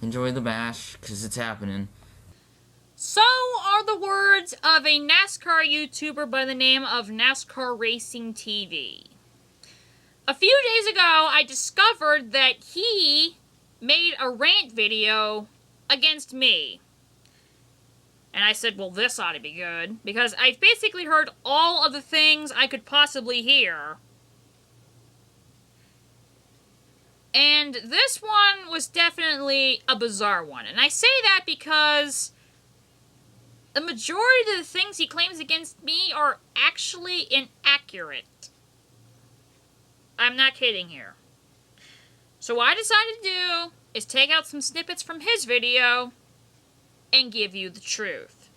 enjoy the bash, because it's happening. So are the words of a NASCAR YouTuber by the name of NASCAR A few days ago, I discovered that he made a rant video against me. And I said, well, this ought to be good, because I've basically heard all of the things I could possibly hear. And this one was definitely a bizarre one. And I say that because the majority of the things he claims against me are actually inaccurate. I'm not kidding here. So what I decided to do is take out some snippets from his video and give you the truth.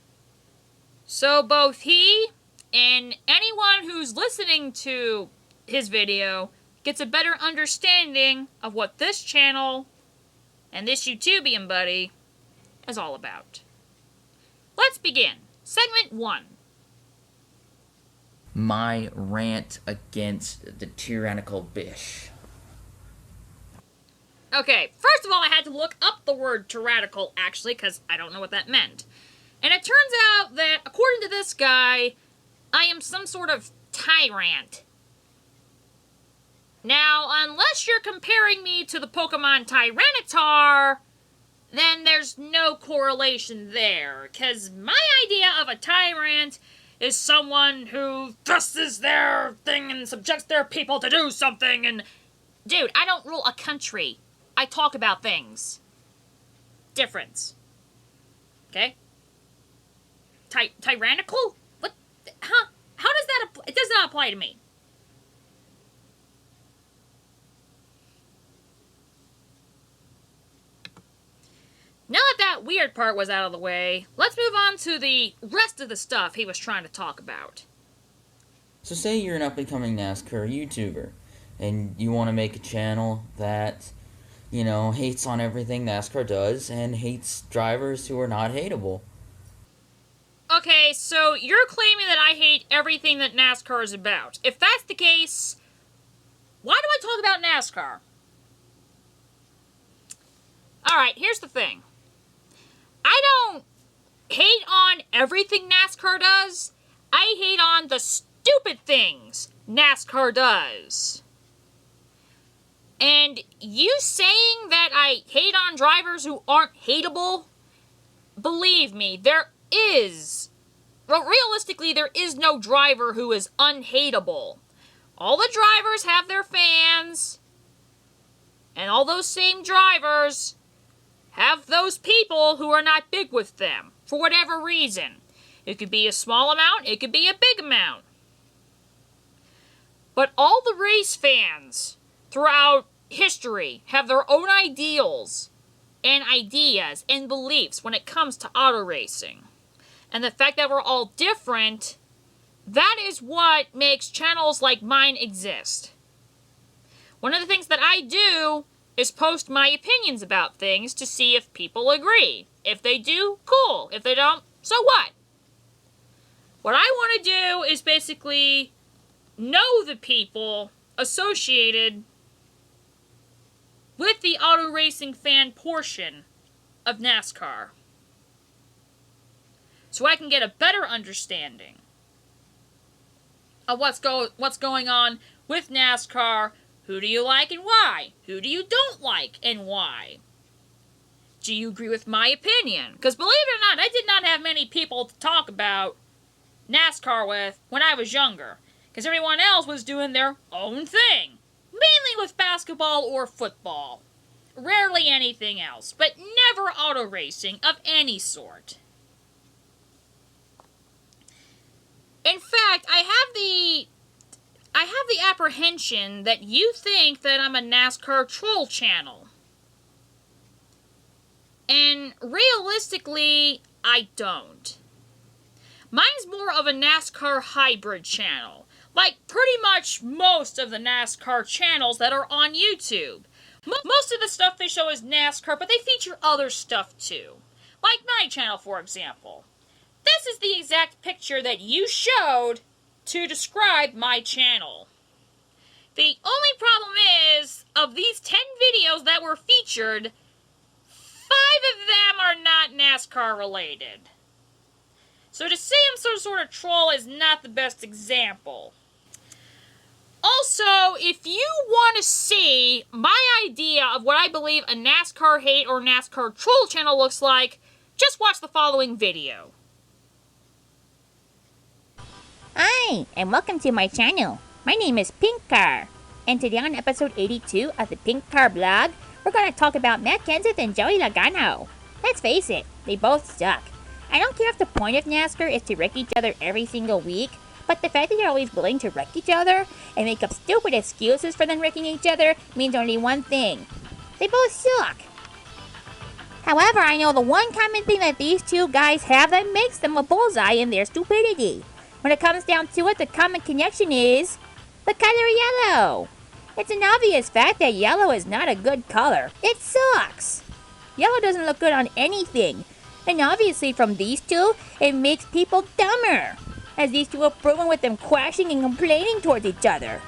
So both he and anyone who's listening to his video gets a better understanding of what this channel and this YouTubian buddy is all about. Let's begin. Segment 1. My rant against the tyrannical bish. Okay, first of all, I had to look up the word tyrannical, actually, because I don't know what that meant. And it turns out that, according to this guy, I am some sort of tyrant. Now, unless you're comparing me to the Pokemon Tyranitar, then there's no correlation there. Because my idea of a tyrant is someone who thrusts their thing and subjects their people to do something. And, dude, I don't rule a country. I talk about things. Difference. Okay? Tyrannical? What? Huh? How does that apply? It does not apply to me. Now that weird part was out of the way, let's move on to the rest of the stuff he was trying to talk about. So say you're an up-and-coming NASCAR YouTuber, and you want to make a channel that, you know, hates on everything NASCAR does, and hates drivers who are not hateable. Okay, so you're claiming that I hate everything that NASCAR is about. If that's the case, why do I talk about NASCAR? Alright, here's the thing. I don't hate on everything NASCAR does. I hate on the stupid things NASCAR does. And you saying that I hate on drivers who aren't hateable, believe me, realistically, there is no driver who is unhateable. All the drivers have their fans, and all those same drivers have those people who are not big with them, for whatever reason. It could be a small amount, it could be a big amount. But all the race fans throughout history have their own ideals and ideas and beliefs when it comes to auto racing. And the fact that we're all different, that is what makes channels like mine exist. One of the things that I do is post my opinions about things to see if people agree. If they do, cool. If they don't, so what? What I want to do is basically know the people associated with the auto racing fan portion of NASCAR, so I can get a better understanding of what's going on with NASCAR. Who do you like and why? Who do you don't like and why? Do you agree with my opinion? Because believe it or not, I did not have many people to talk about NASCAR with when I was younger. Because everyone else was doing their own thing. Mainly with basketball or football. Rarely anything else. But never auto racing of any sort. In fact, I have the apprehension that you think that I'm a NASCAR troll channel. And realistically, I don't. Mine's more of a NASCAR hybrid channel. Like pretty much most of the NASCAR channels that are on YouTube. Most of the stuff they show is NASCAR, but they feature other stuff too. Like my channel, for example. This is the exact picture that you showed to describe my channel. The only problem is, of these 10 videos that were featured, 5 of them are not NASCAR related. So to say I'm some sort of troll is not the best example. Also, if you want to see my idea of what I believe a NASCAR hate or NASCAR troll channel looks like, just watch the following video. Hi, and welcome to my channel. My name is PinkCar, and today on episode 82 of the PinkCar blog, we're going to talk about Matt Kenseth and Joey Logano. Let's face it, they both suck. I don't care if the point of NASCAR is to wreck each other every single week, but the fact that they're always willing to wreck each other and make up stupid excuses for them wrecking each other means only one thing. They both suck. However, I know the one common thing that these two guys have that makes them a bullseye in their stupidity. When it comes down to it, the common connection is the color yellow. It's an obvious fact that yellow is not a good color. It sucks. Yellow doesn't look good on anything. And obviously from these two, it makes people dumber, as these two are proven with them crashing and complaining towards each other.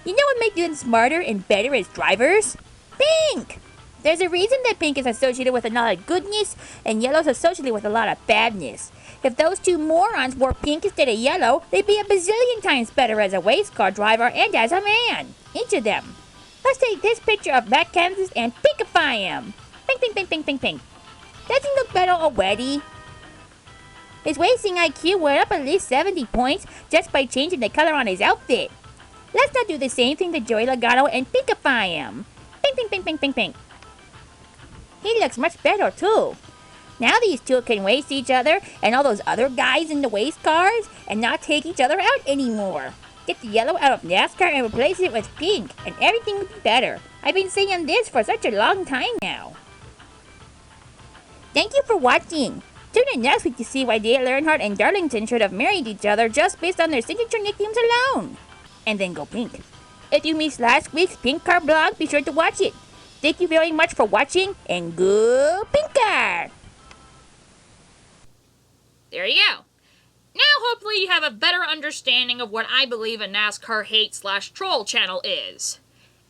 You know what makes them smarter and better as drivers? Pink! There's a reason that pink is associated with a lot of goodness and yellow is associated with a lot of badness. If those two morons wore pink instead of yellow, they'd be a bazillion times better as a race car driver and as a man. Each of them. Let's take this picture of Matt Kenseth and pinkify him. Pink, pink, pink, pink, pink, pink. Doesn't he look better already? His racing IQ went up at least 70 points just by changing the color on his outfit. Let's not do the same thing to Joey Logano and pinkify him. Pink, pink, pink, pink, pink, pink. He looks much better too. Now these two can race each other and all those other guys in the race cars and not take each other out anymore. Get the yellow out of NASCAR and replace it with pink and everything would be better. I've been saying this for such a long time now. Thank you for watching. Tune in next week to see why Dale Earnhardt and Darlington should have married each other just based on their signature nicknames alone. And then go pink. If you missed last week's PinkCar blog, be sure to watch it. Thank you very much for watching and go PinkCar! There you go. Now hopefully you have a better understanding of what I believe a NASCAR hate/troll channel is.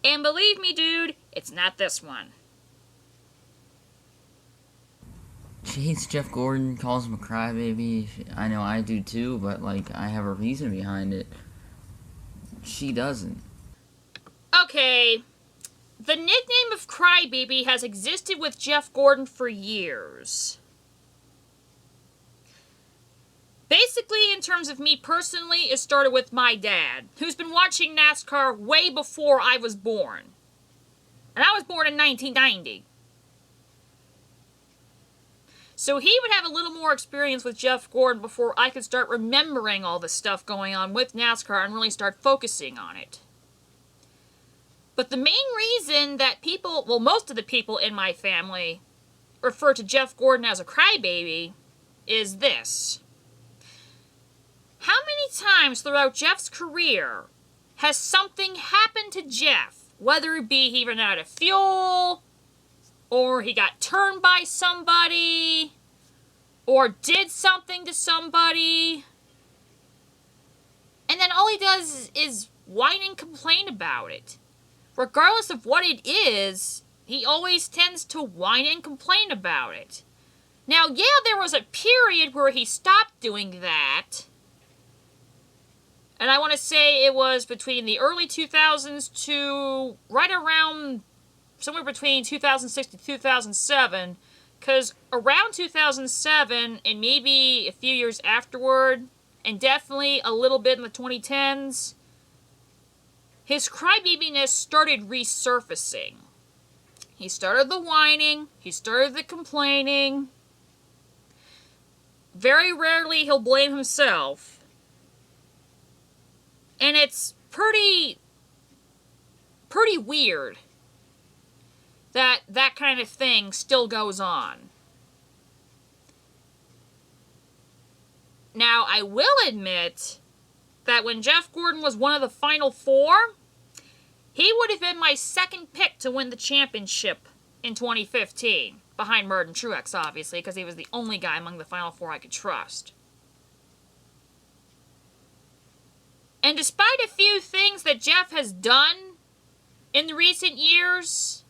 And believe me, dude, it's not this one. She hates Jeff Gordon, calls him a crybaby. I know I do too, but, like, I have a reason behind it. She doesn't. Okay, the nickname of Crybaby has existed with Jeff Gordon for years. Basically, in terms of me personally, it started with my dad, who's been watching NASCAR way before I was born. And I was born in 1990. So he would have a little more experience with Jeff Gordon before I could start remembering all the stuff going on with NASCAR and really start focusing on it. But the main reason that people, well, most of the people in my family refer to Jeff Gordon as a crybaby is this. How many times throughout Jeff's career has something happened to Jeff? Whether it be he ran out of fuel, or he got turned by somebody, or did something to somebody, and then all he does is whine and complain about it. Regardless of what it is, he always tends to whine and complain about it. Now, yeah, there was a period where he stopped doing that, and I want to say it was between the early 2000s to right around somewhere between 2006 to 2007, because around 2007, and maybe a few years afterward, and definitely a little bit in the 2010s, his crybabiness started resurfacing. He started the whining, he started the complaining. Very rarely he'll blame himself. And it's pretty weird that that kind of thing still goes on. Now, I will admit that when Jeff Gordon was one of the final four, he would have been my second pick to win the championship in 2015. Behind Martin Truex, obviously, because he was the only guy among the final four I could trust. And despite a few things that Jeff has done in the recent years,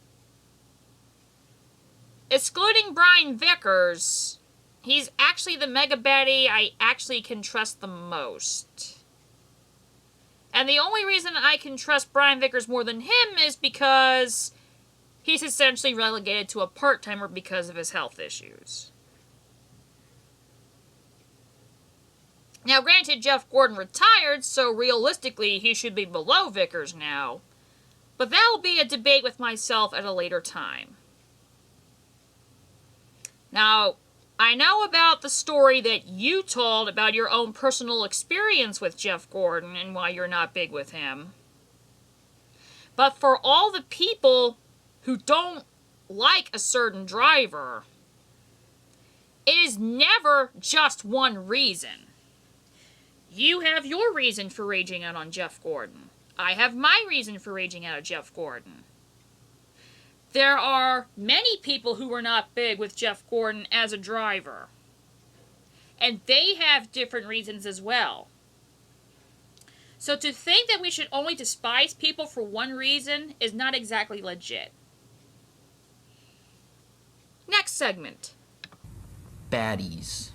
excluding Brian Vickers, he's actually the mega baddie I actually can trust the most. And the only reason I can trust Brian Vickers more than him is because he's essentially relegated to a part-timer because of his health issues. Now, granted, Jeff Gordon retired, so realistically he should be below Vickers now. But that will be a debate with myself at a later time. Now, I know about the story that you told about your own personal experience with Jeff Gordon and why you're not big with him. But for all the people who don't like a certain driver, it is never just one reason. You have your reason for raging out on Jeff Gordon. I have my reason for raging out at Jeff Gordon. There are many people who are not big with Jeff Gordon as a driver. And they have different reasons as well. So to think that we should only despise people for one reason is not exactly legit. Next segment. Baddies.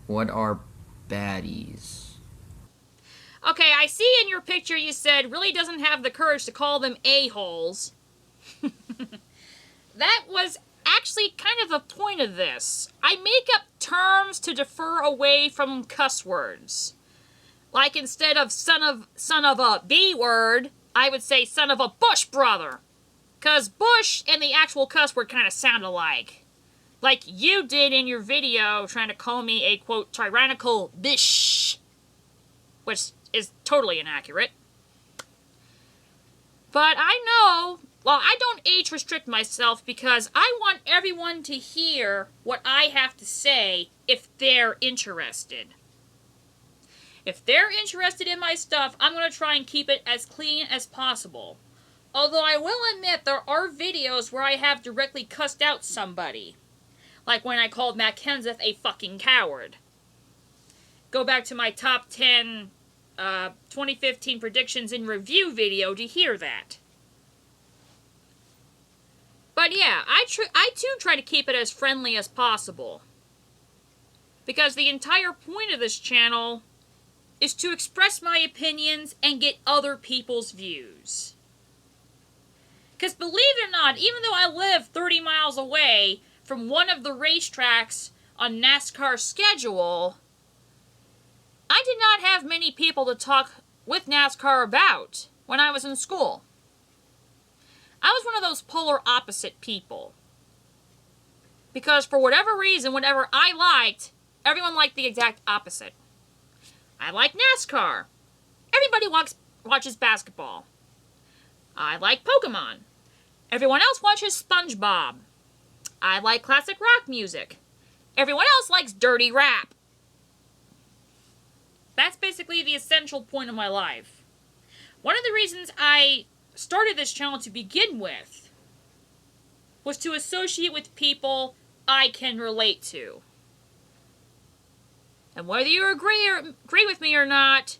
What are baddies? Okay, I see in your picture you said really doesn't have the courage to call them a-holes. That was actually kind of the point of this. I make up terms to defer away from cuss words. Like instead of son of a B word, I would say son of a Bush brother. 'Cause Bush and the actual cuss word kind of sound alike. Like you did in your video trying to call me a, quote, tyrannical bish. Which is totally inaccurate. But I know, well, I don't age restrict myself because I want everyone to hear what I have to say if they're interested. If they're interested in my stuff, I'm going to try and keep it as clean as possible. Although I will admit there are videos where I have directly cussed out somebody. Like when I called Matt Kenseth a fucking coward. Go back to my top 10 2015 predictions in review video to hear that. But yeah, I too try to keep it as friendly as possible. Because the entire point of this channel is to express my opinions and get other people's views. Because believe it or not, even though I live 30 miles away from one of the racetracks on NASCAR's schedule, I did not have many people to talk with NASCAR about when I was in school. I was one of those polar opposite people. Because for whatever reason, whatever I liked, everyone liked the exact opposite. I like NASCAR. Everybody watches basketball. I like Pokemon. Everyone else watches SpongeBob. I like classic rock music. Everyone else likes dirty rap. That's basically the essential point of my life. One of the reasons I started this channel to begin with was to associate with people I can relate to. And whether you agree with me or not,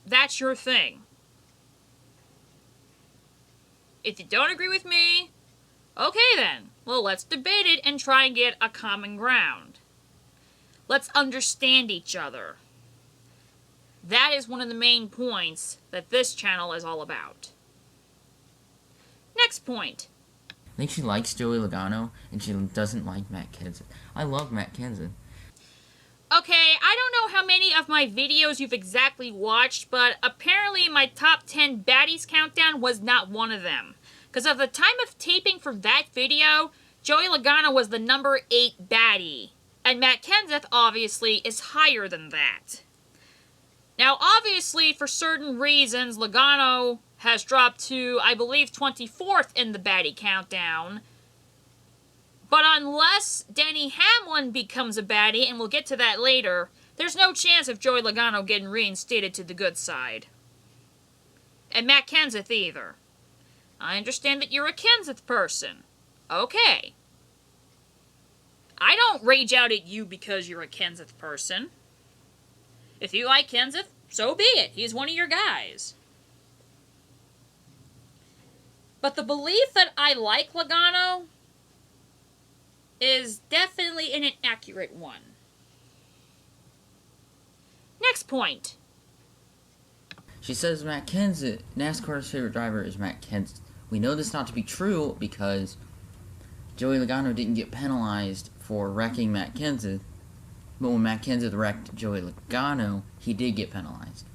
that's your thing. If you don't agree with me, okay then. Well, let's debate it and try and get a common ground. Let's understand each other. That is one of the main points that this channel is all about. Next point. I think she likes Joey Logano, and she doesn't like Matt Kenseth. I love Matt Kenseth. Okay, I don't know how many of my videos you've exactly watched, but apparently my top 10 baddies countdown was not one of them. Because at the time of taping for that video, Joey Logano was the number 8 baddie. And Matt Kenseth, obviously, is higher than that. Now, obviously, for certain reasons, Logano has dropped to, I believe, 24th in the baddie countdown. But unless Denny Hamlin becomes a baddie, and we'll get to that later, there's no chance of Joey Logano getting reinstated to the good side. And Matt Kenseth either. I understand that you're a Kenseth person. Okay. I don't rage out at you because you're a Kenseth person. If you like Kenseth, so be it. He's one of your guys. But the belief that I like Logano is definitely an inaccurate one. Next point. She says Matt Kenseth, NASCAR's favorite driver is Matt Kenseth. We know this not to be true because Joey Logano didn't get penalized for wrecking Matt Kenseth, but when Matt Kenseth wrecked Joey Logano, he did get penalized.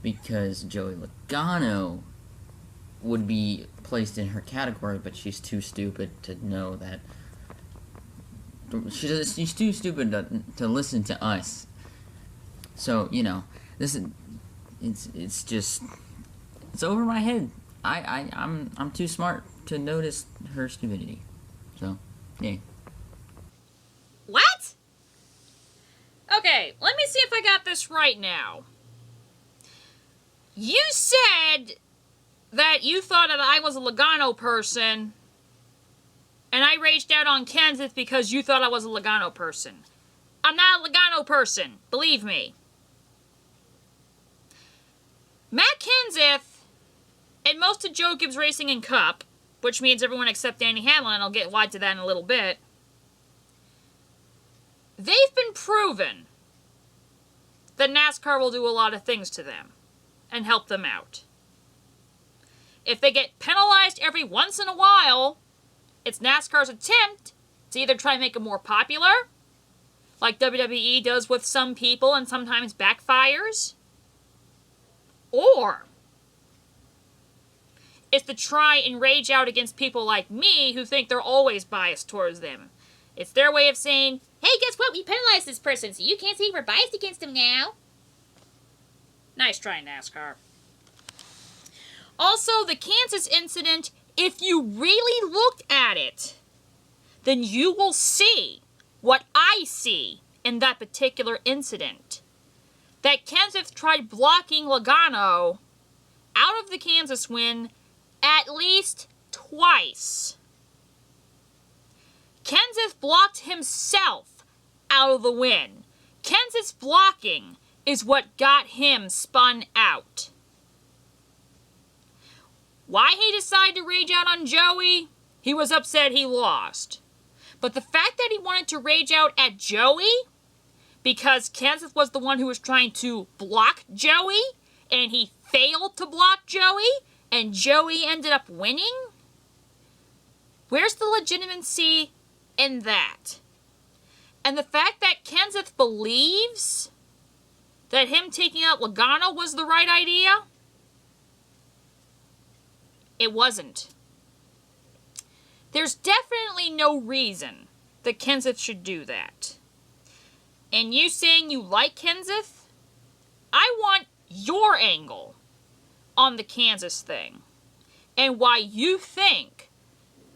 Because Joey Logano would be placed in her category, but she's too stupid to know that. She's too stupid to listen to us. So, you know, this is... It's just, it's over my head. I'm too smart to notice her stupidity. So, yeah. What? Okay, let me see if I got this right now. You said that you thought that I was a Logano person, and I raged out on Kenseth because you thought I was a Logano person. I'm not a Logano person, believe me. Matt Kenseth and most of Joe Gibbs Racing and Cup, which means everyone except Denny Hamlin, and I'll get wide to that in a little bit, they've been proven that NASCAR will do a lot of things to them and help them out. If they get penalized every once in a while, it's NASCAR's attempt to either try and make them more popular, like WWE does with some people and sometimes backfires, or it's to try and rage out against people like me who think they're always biased towards them. It's their way of saying, hey, guess what? We penalized this person, so you can't say we're biased against them now. Nice try, NASCAR. Also, the Kansas incident, if you really looked at it, then you will see what I see in that particular incident. That Kenseth tried blocking Logano out of the Kansas win at least twice. Kenseth blocked himself out of the win. Kenseth's blocking is what got him spun out. Why he decided to rage out on Joey? He was upset he lost. But the fact that he wanted to rage out at Joey because Kenseth was the one who was trying to block Joey, and he failed to block Joey, and Joey ended up winning? Where's the legitimacy in that? And the fact that Kenseth believes that him taking out Logano was the right idea? It wasn't. There's definitely no reason that Kenseth should do that. And you saying you like Kenseth? I want your angle on the Kansas thing. And why you think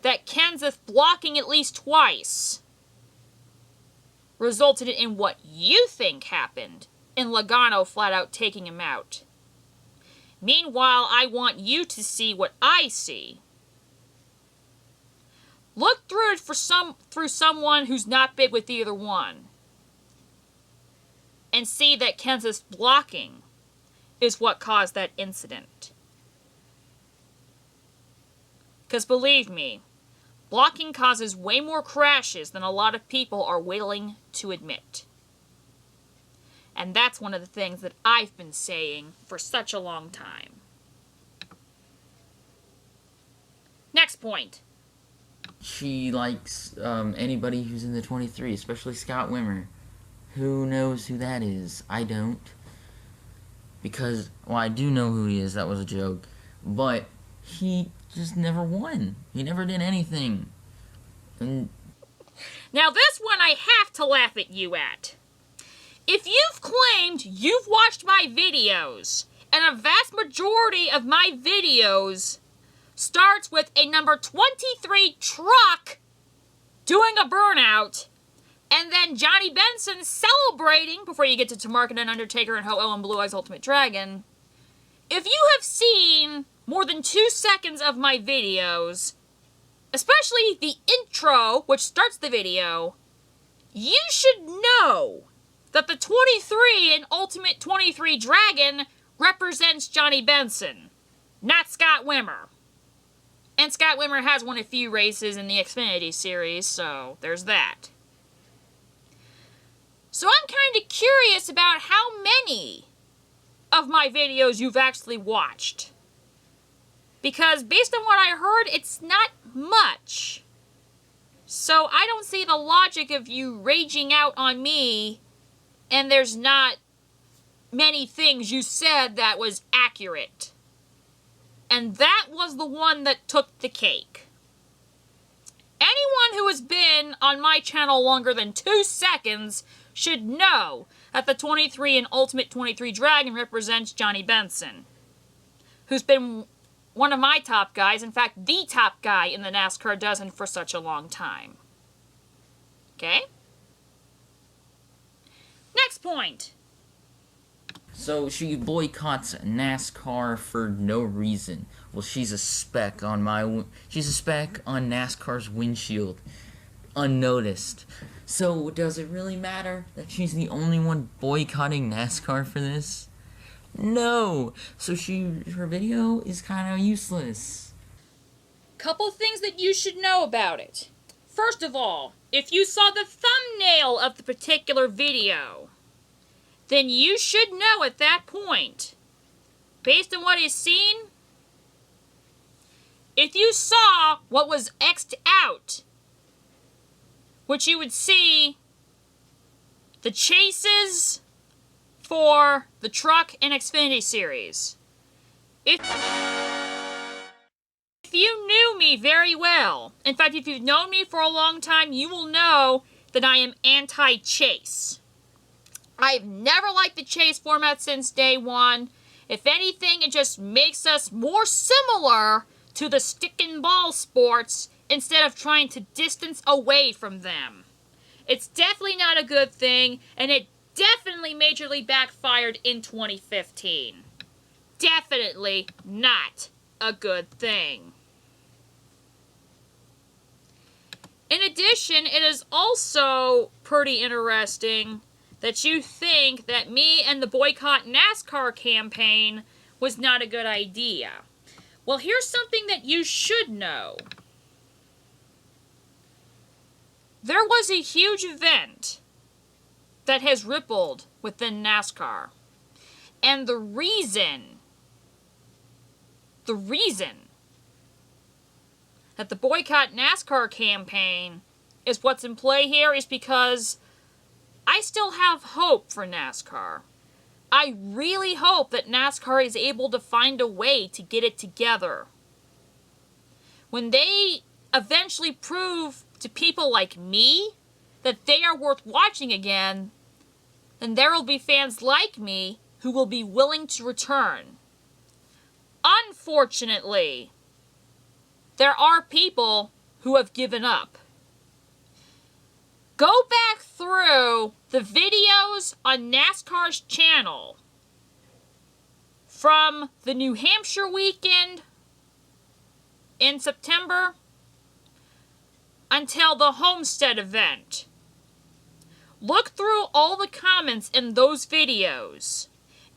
that Kenseth blocking at least twice resulted in what you think happened in Logano flat out taking him out. Meanwhile, I want you to see what I see. Look through it through someone who's not big with either one. And see that Kenseth's blocking is what caused that incident. Because believe me, blocking causes way more crashes than a lot of people are willing to admit. And that's one of the things that I've been saying for such a long time. Next point. She likes anybody who's in the 23, especially Scott Wimmer. Who knows who that is? I don't. Because, well, I do know who he is. That was a joke. But he just never won. He never did anything. And now this one I have to laugh at you at. If you've claimed you've watched my videos, and a vast majority of my videos starts with a number 23 truck doing a burnout, and then Johnny Benson celebrating before you get to Tamarkin and Undertaker and Ho-Oh and Blue Eyes Ultimate Dragon, if you have seen more than 2 seconds of my videos, especially the intro, which starts the video, you should know that the 23 in Ultimate23Dragon represents Johnny Benson, not Scott Wimmer. And Scott Wimmer has won a few races in the Xfinity Series, so there's that. So I'm kind of curious about how many of my videos you've actually watched. Because based on what I heard, it's not much. So I don't see the logic of you raging out on me and there's not many things you said that was accurate. And that was the one that took the cake. Anyone who has been on my channel longer than 2 seconds should know that the 23 in Ultimate23Dragon represents Johnny Benson, who's been one of my top guys, in fact, the top guy in the NASCAR dozen for such a long time. Okay? Next point. So she boycotts NASCAR for no reason. Well, she's a speck on NASCAR's windshield, unnoticed. So does it really matter that she's the only one boycotting NASCAR for this? No. So her video is kind of useless. Couple things that you should know about it. First of all, if you saw the thumbnail of the particular video, then you should know at that point, based on what is seen, if you saw what was X'd out, which you would see the chases for the truck and Xfinity Series. If you knew me very well, in fact, if you've known me for a long time, you will know that I am anti-chase. I've never liked the chase format since day one. If anything, it just makes us more similar to the stick and ball sports instead of trying to distance away from them. It's definitely not a good thing, and it definitely majorly backfired in 2015. Definitely not a good thing. In addition, it is also pretty interesting that you think that me and the Boycott NASCAR campaign was not a good idea. Well, here's something that you should know. There was a huge event that has rippled within NASCAR. And the reason that the Boycott NASCAR campaign is what's in play here is because I still have hope for NASCAR. I really hope that NASCAR is able to find a way to get it together. When they eventually prove to people like me that they are worth watching again, then there will be fans like me who will be willing to return. Unfortunately, there are people who have given up. Go back through the videos on NASCAR's channel from the New Hampshire weekend in September until the Homestead event. Look through all the comments in those videos,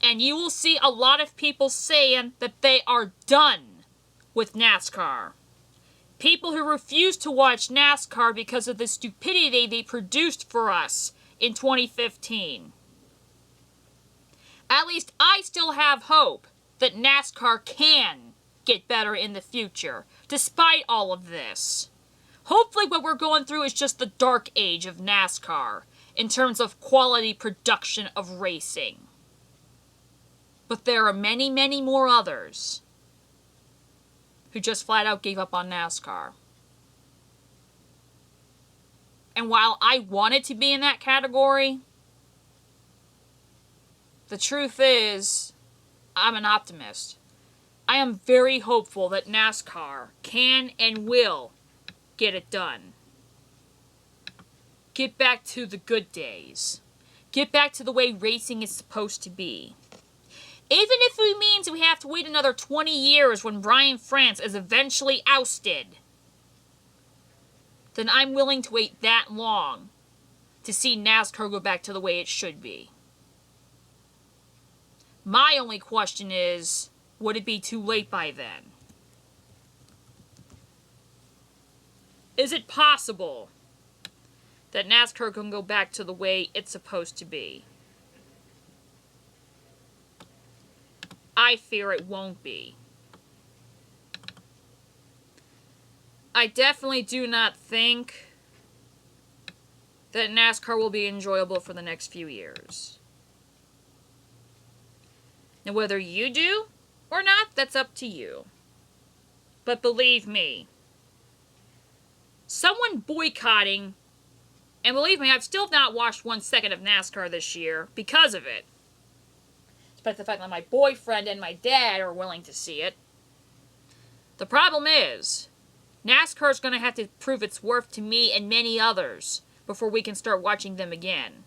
and you will see a lot of people saying that they are done with NASCAR. People who refuse to watch NASCAR because of the stupidity they produced for us in 2015. At least I still have hope that NASCAR can get better in the future, despite all of this. Hopefully what we're going through is just the dark age of NASCAR, in terms of quality production of racing. But there are many, many more others who just flat out gave up on NASCAR. And while I wanted to be in that category, the truth is, I'm an optimist. I am very hopeful that NASCAR can and will get it done. Get back to the good days. Get back to the way racing is supposed to be. Even if it means we have to wait another 20 years when Brian France is eventually ousted, then I'm willing to wait that long to see NASCAR go back to the way it should be. My only question is, would it be too late by then? Is it possible that NASCAR can go back to the way it's supposed to be? I fear it won't be. I definitely do not think that NASCAR will be enjoyable for the next few years. Now, whether you do or not, that's up to you. But believe me, someone boycotting, and believe me, I've still not watched 1 second of NASCAR this year because of it. Despite the fact that my boyfriend and my dad are willing to see it. The problem is, NASCAR is going to have to prove its worth to me and many others before we can start watching them again.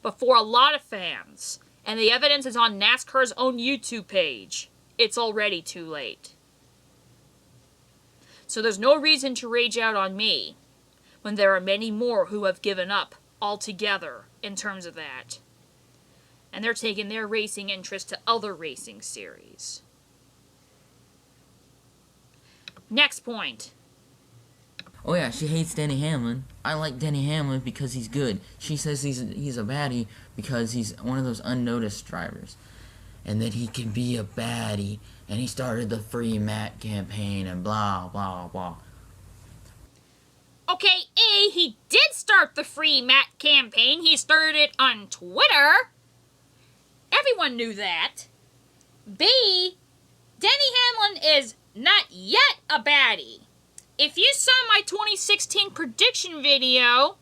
But for a lot of fans, and the evidence is on NASCAR's own YouTube page, it's already too late. So there's no reason to rage out on me when there are many more who have given up altogether in terms of that. And they're taking their racing interest to other racing series. Next point. Oh yeah, she hates Denny Hamlin. I like Denny Hamlin because he's good. She says he's a baddie because he's one of those unnoticed drivers. And that he can be a baddie. And he started the Free Matt campaign and blah, blah, blah. Okay, A, he did start the Free Matt campaign. He started it on Twitter. Everyone knew that. B, Denny Hamlin is not yet a baddie. If you saw my 2016 prediction video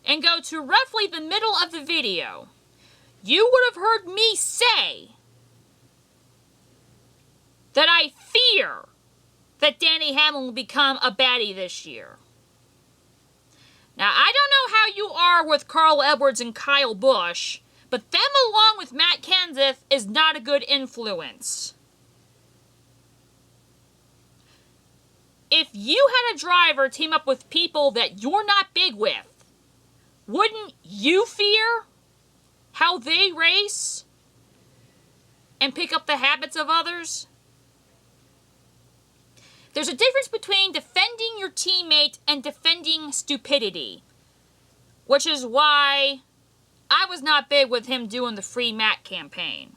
and go to roughly the middle of the video, you would have heard me say that I fear that Denny Hamlin will become a baddie this year. Now, I don't know how you are with Carl Edwards and Kyle Busch, but them along with Matt Kenseth is not a good influence. If you had a driver team up with people that you're not big with, wouldn't you fear how they race and pick up the habits of others? There's a difference between defending your teammate and defending stupidity, which is why I was not big with him doing the Free Matt campaign.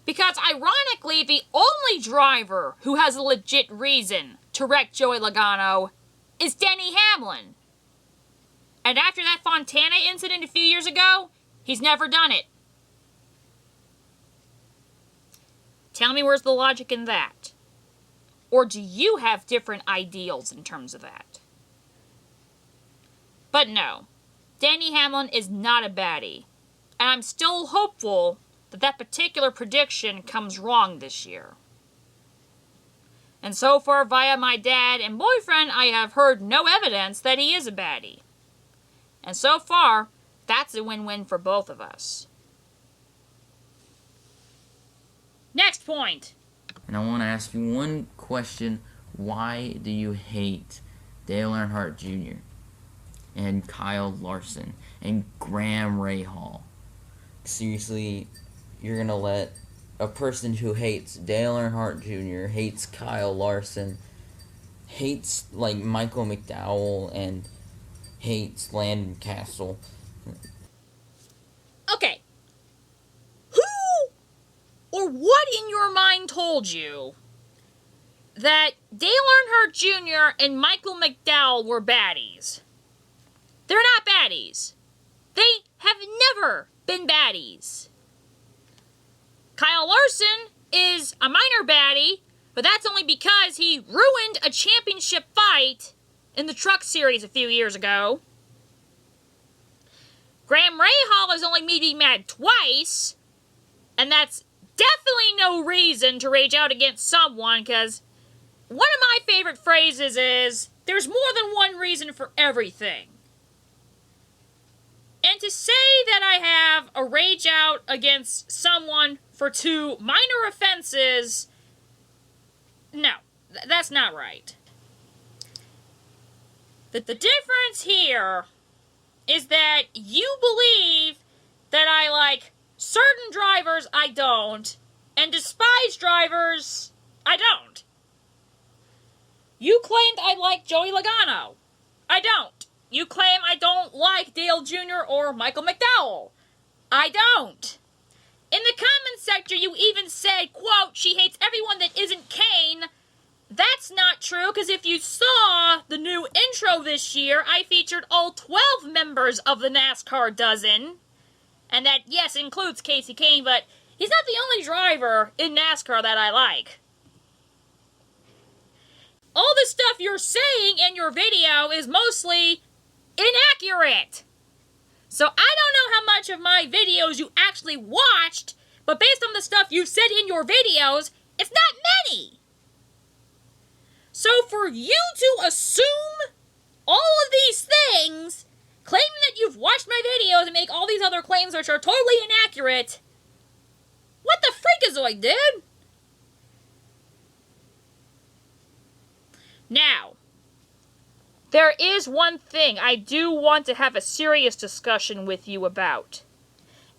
Because, ironically, the only driver who has a legit reason to wreck Joey Logano is Denny Hamlin. And after that Fontana incident a few years ago, he's never done it. Tell me where's the logic in that? Or do you have different ideals in terms of that? But no, Denny Hamlin is not a baddie. And I'm still hopeful that particular prediction comes wrong this year. And so far, via my dad and boyfriend, I have heard no evidence that he is a baddie. And so far, that's a win-win for both of us. Next point. And I want to ask you one question. Why do you hate Dale Earnhardt Jr. and Kyle Larson and Graham Rahal? Seriously, you're going to let a person who hates Dale Earnhardt Jr., hates Kyle Larson, hates, like, Michael McDowell, and hates Landon Castle. Okay. Who or what in your mind told you that Dale Earnhardt Jr. and Michael McDowell were baddies? They're not baddies. They have never been baddies. Kyle Larson is a minor baddie, but that's only because he ruined a championship fight in the Truck Series a few years ago. Graham Rahal has only made me mad twice, and that's definitely no reason to rage out against someone, because one of my favorite phrases is, there's more than one reason for everything. And to say that I have a rage out against someone for two minor offenses, no, that's not right. The difference here is that you believe that I like certain drivers I don't, and despise drivers I don't. You claimed I like Joey Logano. I don't. You claim I don't like Dale Jr. or Michael McDowell. I don't. In the comments section, you even said, quote, she hates everyone that isn't Kane. That's not true, because if you saw the new intro this year, I featured all 12 members of the NASCAR dozen. And that, yes, includes Casey Kane, but he's not the only driver in NASCAR that I like. All the stuff you're saying in your video is mostly inaccurate. So I don't know how much of my videos you actually watched, but based on the stuff you said in your videos, it's not many. So for you to assume all of these things, claiming that you've watched my videos and make all these other claims which are totally inaccurate, what the freakazoid, dude? Now, there is one thing I do want to have a serious discussion with you about,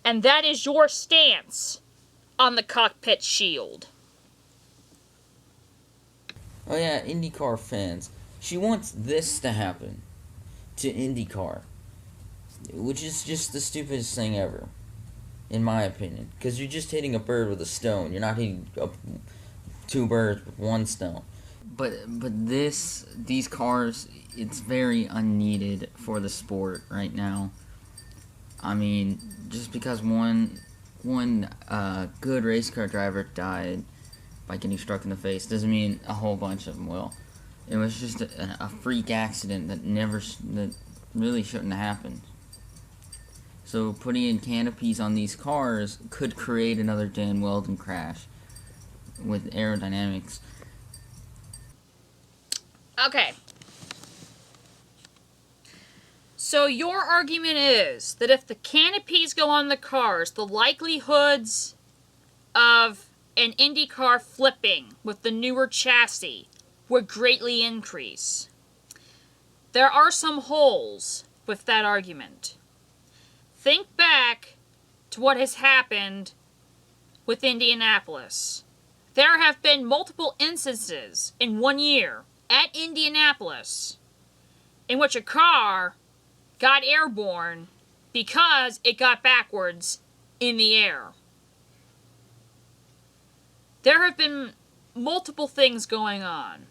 and that is your stance on the Cockpit Shield. Oh yeah, IndyCar fans. She wants this to happen to IndyCar, which is just the stupidest thing ever, in my opinion. Because you're just hitting a bird with a stone. You're not hitting two birds with one stone. But these cars, it's very unneeded for the sport right now. I mean, just because one good race car driver died by getting struck in the face doesn't mean a whole bunch of them will. It was just a freak accident that really shouldn't have happened. So putting in canopies on these cars could create another Dan Weldon crash with aerodynamics. Okay. So your argument is that if the canopies go on the cars, the likelihoods of an Indy car flipping with the newer chassis would greatly increase. There are some holes with that argument. Think back to what has happened with Indianapolis. There have been multiple instances in 1 year at Indianapolis in which a car got airborne because it got backwards in the air. There have been multiple things going on.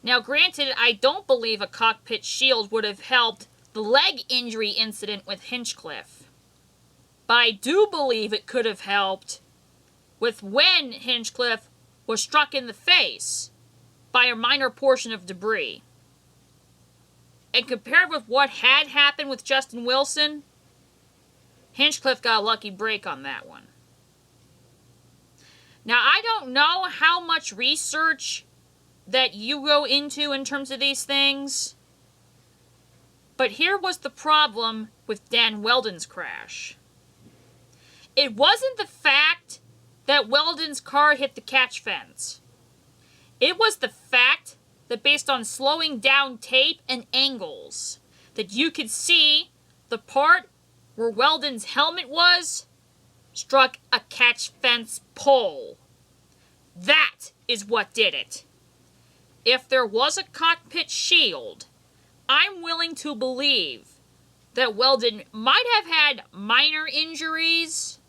Now, granted, I don't believe a cockpit shield would have helped the leg injury incident with Hinchcliffe. But I do believe it could have helped with when Hinchcliffe was struck in the face by a minor portion of debris. And compared with what had happened with Justin Wilson, Hinchcliffe got a lucky break on that one. Now, I don't know how much research that you go into in terms of these things, but here was the problem with Dan Weldon's crash. It wasn't the fact that Weldon's car hit the catch fence. It was the fact that based on slowing down tape and angles, that you could see the part where Weldon's helmet was struck a catch fence pole. That is what did it. If there was a cockpit shield, I'm willing to believe that Weldon might have had minor injuries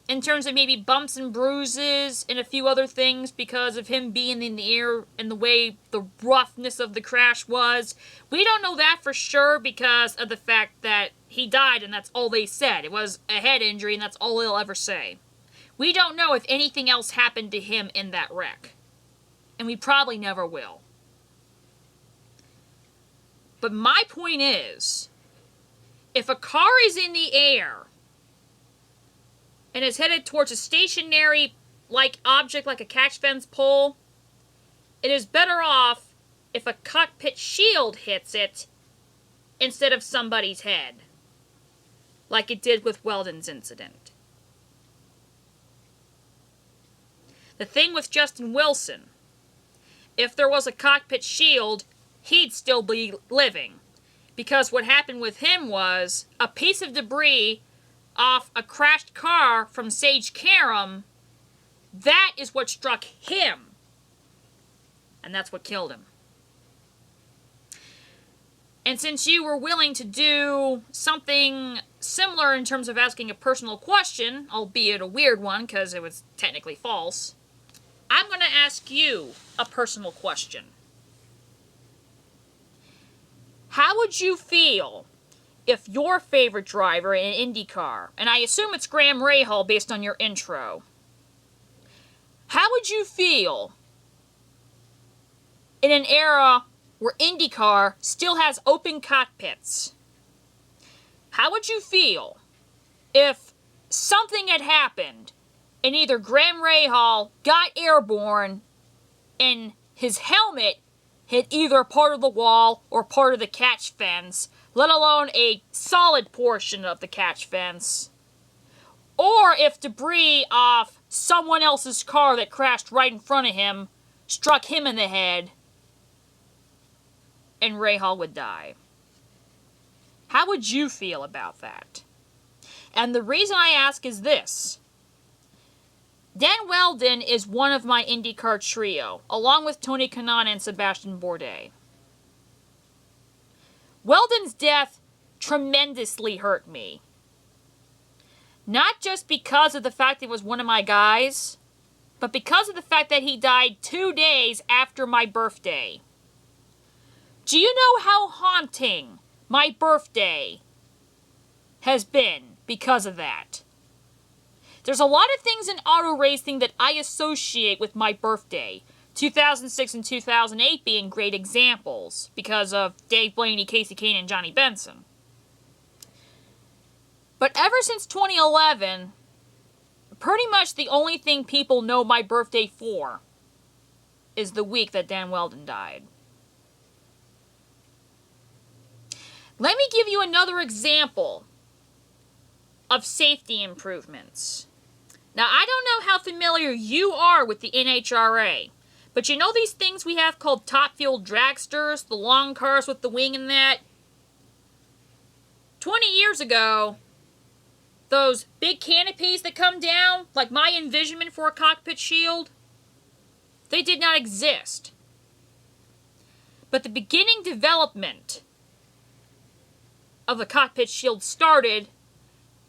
in terms of maybe bumps and bruises and a few other things because of him being in the air and the way the roughness of the crash was. We don't know that for sure because of the fact that he died and that's all they said. It was a head injury and that's all they'll ever say. We don't know if anything else happened to him in that wreck. And we probably never will. But my point is, if a car is in the air and is headed towards a stationary object like a catch fence pole, it is better off if a cockpit shield hits it instead of somebody's head, like it did with Weldon's incident. The thing with Justin Wilson, if there was a cockpit shield, he'd still be living. Because what happened with him was a piece of debris off a crashed car from Sage Karam, that is what struck him. And that's what killed him. And since you were willing to do something similar in terms of asking a personal question, albeit a weird one because it was technically false, I'm going to ask you a personal question. How would you feel if your favorite driver in IndyCar, and I assume it's Graham Rahal based on your intro, how would you feel in an era where IndyCar still has open cockpits? How would you feel if something had happened and either Graham Rahal got airborne and his helmet hit either part of the wall or part of the catch fence, let alone a solid portion of the catch fence, or if debris off someone else's car that crashed right in front of him struck him in the head and Rahal would die? How would you feel about that? And the reason I ask is this. Dan Wheldon is one of my IndyCar trio, along with Tony Kanaan and Sebastian Bourdais. Wheldon's death tremendously hurt me. Not just because of the fact that he was one of my guys, but because of the fact that he died 2 days after my birthday. Do you know how haunting my birthday has been because of that? There's a lot of things in auto racing that I associate with my birthday. 2006 and 2008 being great examples because of Dave Blaney, Casey Kane, and Johnny Benson. But ever since 2011, pretty much the only thing people know my birthday for is the week that Dan Wheldon died. Let me give you another example of safety improvements. Now, I don't know how familiar you are with the NHRA, but you know these things we have called top fuel dragsters, the long cars with the wing and that? 20 years ago, those big canopies that come down, like my envisionment for a cockpit shield, they did not exist. But the beginning development of the cockpit shield started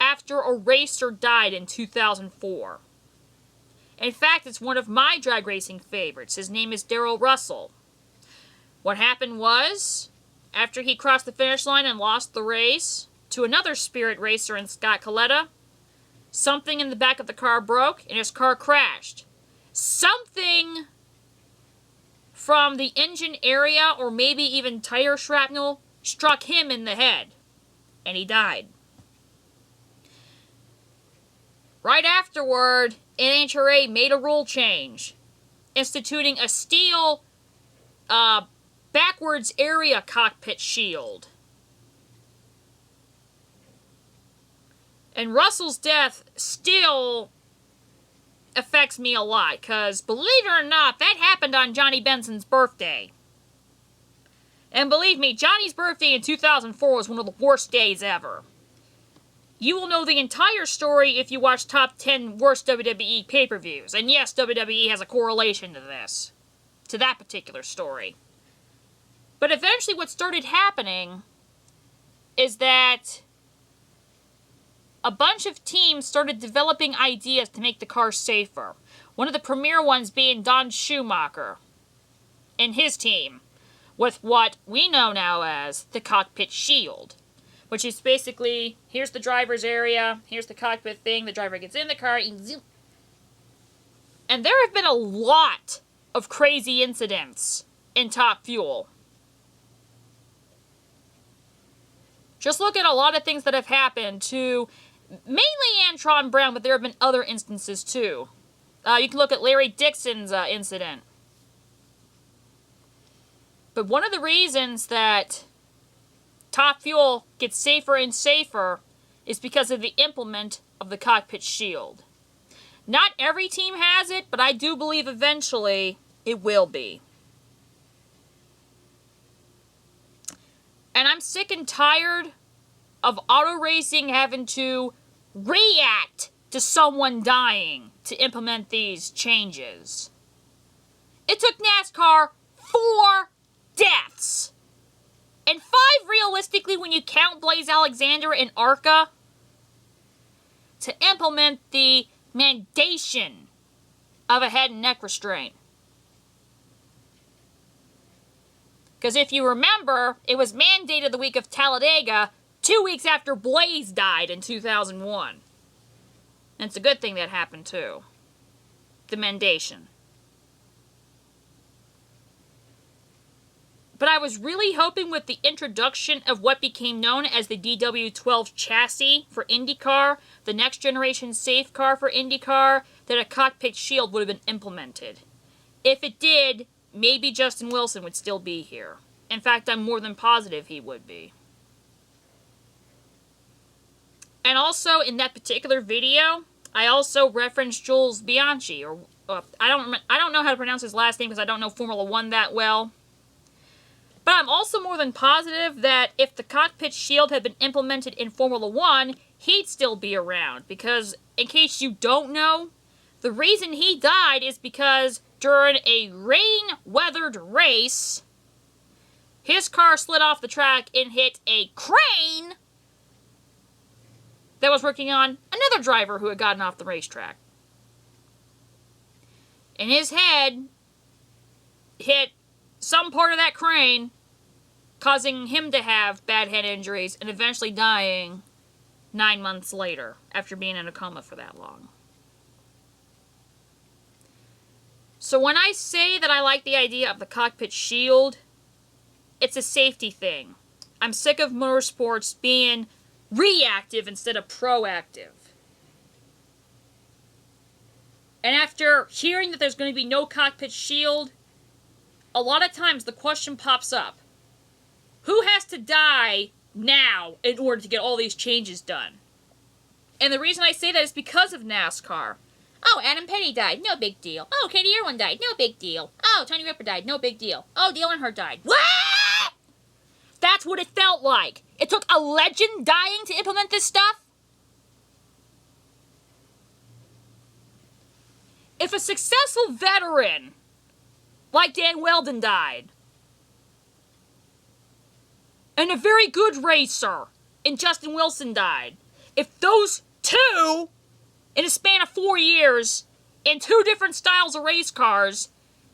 after a racer died in 2004. In fact, it's one of my drag racing favorites. His name is Darrell Russell. What happened was, after he crossed the finish line and lost the race to another Spirit racer in Scott Coletta, something in the back of the car broke and his car crashed. Something from the engine area, or maybe even tire shrapnel, struck him in the head, and he died. Right afterward, NHRA made a rule change, instituting a steel backwards area cockpit shield. And Russell's death still affects me a lot, because believe it or not, that happened on Johnny Benson's birthday. And believe me, Johnny's birthday in 2004 was one of the worst days ever. You will know the entire story if you watch Top 10 Worst WWE Pay-Per-Views. And yes, WWE has a correlation to this. To that particular story. But eventually what started happening is that a bunch of teams started developing ideas to make the cars safer. One of the premier ones being Don Schumacher and his team, with what we know now as the Cockpit Shield. Which is basically, here's the driver's area, here's the cockpit thing, the driver gets in the car, and zoom. And there have been a lot of crazy incidents in Top Fuel. Just look at a lot of things that have happened to mainly Antron Brown, but there have been other instances too. You can look at Larry Dixon's incident. But one of the reasons that Top Fuel gets safer and safer is because of the implement of the Cockpit Shield. Not every team has it, but I do believe eventually it will be. And I'm sick and tired of auto racing having to react to someone dying to implement these changes. It took NASCAR realistically, when you count Blaze Alexander and ARCA, to implement the mandation of a head and neck restraint. Because if you remember, it was mandated the week of Talladega, 2 weeks after Blaze died in 2001. And it's a good thing that happened too. The mandation. But I was really hoping with the introduction of what became known as the DW12 chassis for IndyCar, the next generation safe car for IndyCar, that a Cockpit Shield would have been implemented. If it did, maybe Justin Wilson would still be here. In fact, I'm more than positive he would be. And also, in that particular video, I also referenced Jules Bianchi, or I don't know how to pronounce his last name because I don't know Formula One that well. But I'm also more than positive that if the Cockpit Shield had been implemented in Formula One, he'd still be around. Because, in case you don't know, the reason he died is because during a rain-weathered race, his car slid off the track and hit a crane that was working on another driver who had gotten off the racetrack. And his head hit some part of that crane, causing him to have bad head injuries and eventually dying 9 months later after being in a coma for that long. So when I say that I like the idea of the Cockpit Shield, it's a safety thing. I'm sick of motorsports being reactive instead of proactive. And after hearing that there's going to be no Cockpit Shield, a lot of times the question pops up. Who has to die now in order to get all these changes done? And the reason I say that is because of NASCAR. Oh, Adam Petty died. No big deal. Oh, Katie Irwin died. No big deal. Oh, Tony Ripper died. No big deal. Oh, Dale Earnhardt died. What? That's what it felt like. It took a legend dying to implement this stuff? If a successful veteran like Dan Weldon died, and a very good racer in Justin Wilson died, if those two, in a span of 4 years, in 2 different styles of race cars,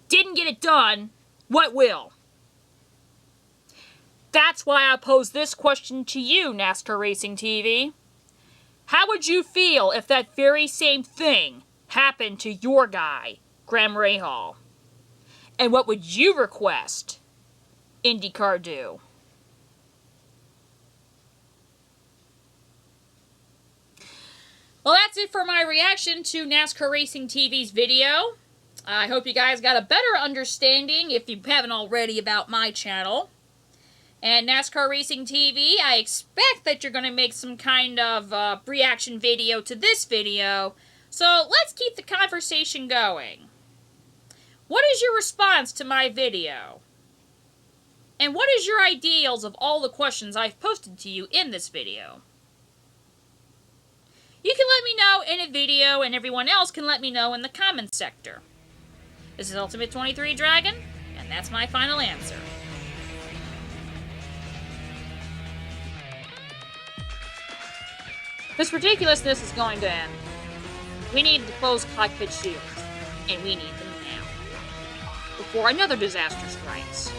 didn't get it done, what will? That's why I pose this question to you, NASCAR Racing TV. How would you feel if that very same thing happened to your guy, Graham Rahal? And what would you request IndyCar do? Well, that's it for my reaction to NASCAR Racing TV's video. I hope you guys got a better understanding, if you haven't already, about my channel. And NASCAR Racing TV, I expect that you're going to make some kind of reaction video to this video. So let's keep the conversation going. What is your response to my video? And what is your ideals of all the questions I've posted to you in this video? You can let me know in a video, and everyone else can let me know in the comments sector. This is Ultimate23Dragon, and that's my final answer. This ridiculousness is going to end. We need to close Cockpit Shields, and we need them now, before another disaster strikes.